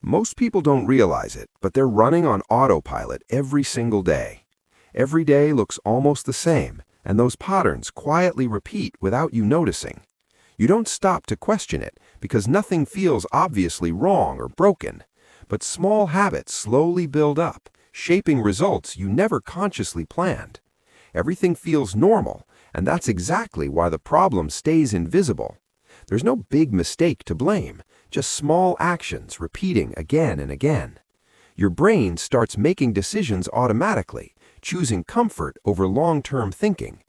Most people don't realize it, but they're running on autopilot every single day. Every day looks almost the same, and those patterns quietly repeat without you noticing. You don't stop to question it because nothing feels obviously wrong or broken, but small habits slowly build up, shaping results you never consciously planned. Everything feels normal, and that's exactly why the problem stays invisible. There's no big mistake to blame, just small actions repeating again and again. Your brain starts making decisions automatically, choosing comfort over long-term thinking.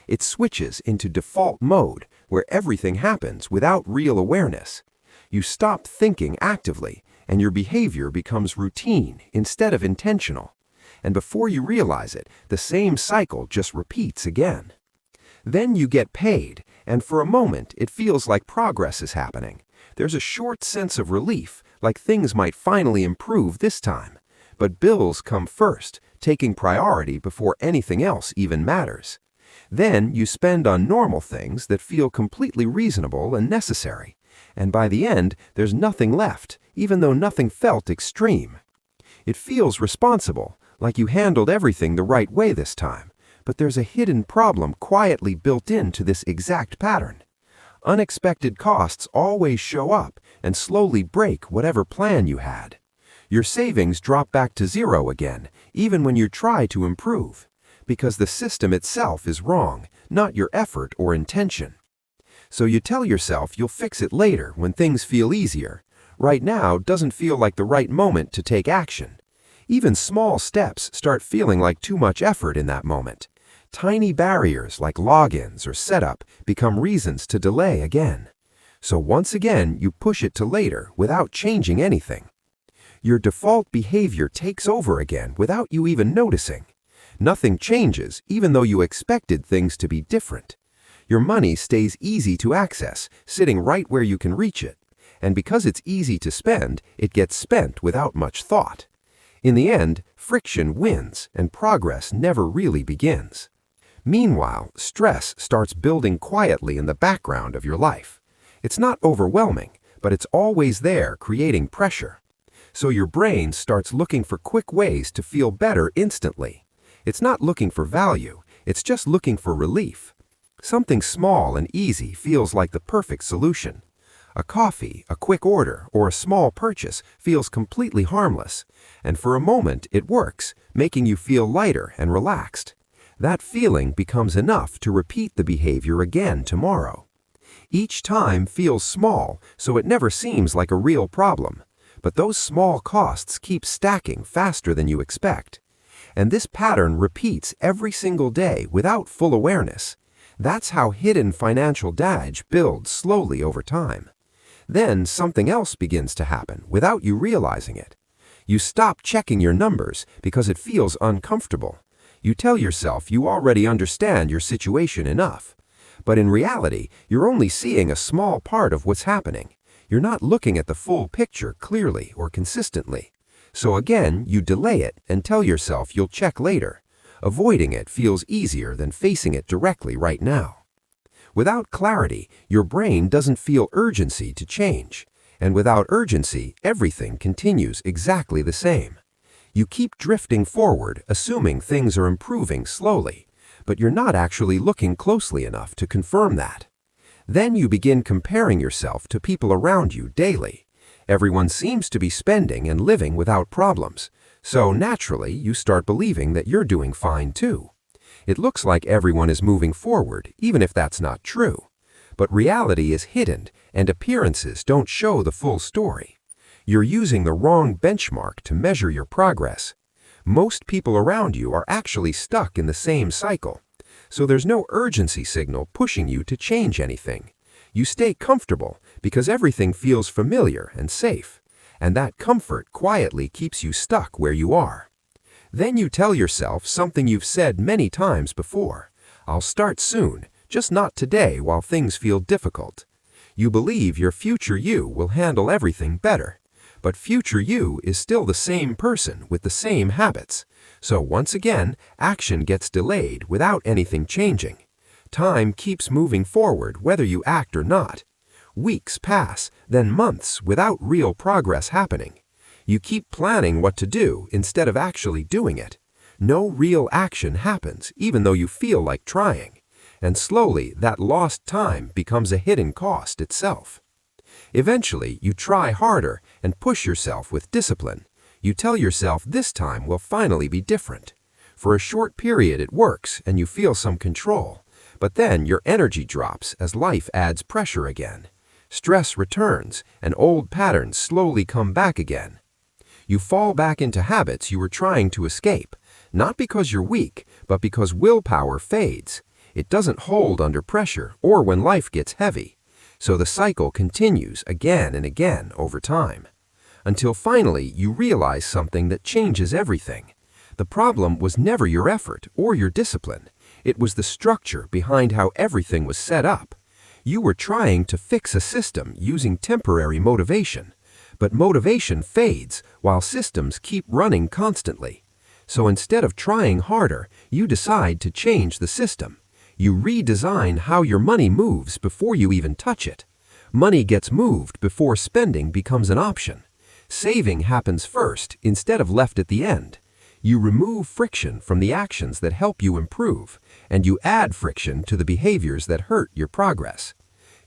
It switches into default mode, where everything happens without real awareness. You stop thinking actively, and your behavior becomes routine instead of intentional. And before you realize it, the same cycle just repeats again. Then you get paid, and for a moment it feels like progress is happening. There's a short sense of relief, like things might finally improve this time. But bills come first, taking priority before anything else even matters. Then you spend on normal things that feel completely reasonable and necessary. And by the end, there's nothing left, even though nothing felt extreme. It feels responsible, like you handled everything the right way this time. But there's a hidden problem quietly built into this exact pattern. Unexpected costs always show up and slowly break whatever plan you had. Your savings drop back to zero again, even when you try to improve, because the system itself is wrong, not your effort or intention. So you tell yourself you'll fix it later when things feel easier. Right now doesn't feel like the right moment to take action. Even small steps start feeling like too much effort in that moment. Tiny barriers like logins or setup become reasons to delay again. So once again, you push it to later without changing anything. Your default behavior takes over again without you even noticing. Nothing changes even though you expected things to be different. Your money stays easy to access, sitting right where you can reach it. And because it's easy to spend, it gets spent without much thought. In the end, friction wins and progress never really begins. Meanwhile, stress starts building quietly in the background of your life. It's not overwhelming, but it's always there, creating pressure. So your brain starts looking for quick ways to feel better instantly. It's not looking for value, it's just looking for relief. Something small and easy feels like the perfect solution. A coffee, a quick order, or a small purchase feels completely harmless, and for a moment it works, making you feel lighter and relaxed. That feeling becomes enough to repeat the behavior again tomorrow. Each time feels small, so it never seems like a real problem. But those small costs keep stacking faster than you expect. And this pattern repeats every single day without full awareness. That's how hidden financial damage builds slowly over time. Then something else begins to happen without you realizing it. You stop checking your numbers because it feels uncomfortable. You tell yourself you already understand your situation enough. But in reality, you're only seeing a small part of what's happening. You're not looking at the full picture clearly or consistently. So again, you delay it and tell yourself you'll check later. Avoiding it feels easier than facing it directly right now. Without clarity, your brain doesn't feel urgency to change. And without urgency, everything continues exactly the same. You keep drifting forward, assuming things are improving slowly, but you're not actually looking closely enough to confirm that. Then you begin comparing yourself to people around you daily. Everyone seems to be spending and living without problems, so naturally you start believing that you're doing fine too. It looks like everyone is moving forward, even if that's not true. But reality is hidden, and appearances don't show the full story. You're using the wrong benchmark to measure your progress. Most people around you are actually stuck in the same cycle, so there's no urgency signal pushing you to change anything. You stay comfortable because everything feels familiar and safe, and that comfort quietly keeps you stuck where you are. Then you tell yourself something you've said many times before. I'll start soon, just not today while things feel difficult. You believe your future you will handle everything better. But future you is still the same person with the same habits. So once again, action gets delayed without anything changing. Time keeps moving forward whether you act or not. Weeks pass, then months without real progress happening. You keep planning what to do instead of actually doing it. No real action happens even though you feel like trying. And slowly that lost time becomes a hidden cost itself. Eventually, you try harder and push yourself with discipline. You tell yourself this time will finally be different. For a short period it works and you feel some control. But then your energy drops as life adds pressure again. Stress returns and old patterns slowly come back again. You fall back into habits you were trying to escape, not because you're weak, but because willpower fades. It doesn't hold under pressure or when life gets heavy. So the cycle continues again and again over time. Until finally you realize something that changes everything. The problem was never your effort or your discipline. It was the structure behind how everything was set up. You were trying to fix a system using temporary motivation. But motivation fades while systems keep running constantly. So instead of trying harder, you decide to change the system. You redesign how your money moves before you even touch it. Money gets moved before spending becomes an option. Saving happens first instead of left at the end. You remove friction from the actions that help you improve, and you add friction to the behaviors that hurt your progress.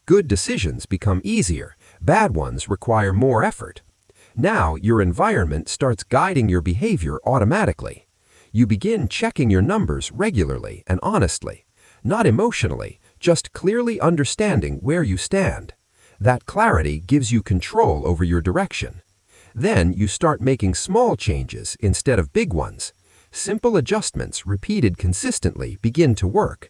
Good decisions become easier, bad ones require more effort. Now your environment starts guiding your behavior automatically. You begin checking your numbers regularly and honestly, not emotionally, just clearly understanding where you stand. That clarity gives you control over your direction. Then you start making small changes instead of big ones. Simple adjustments repeated consistently begin to work.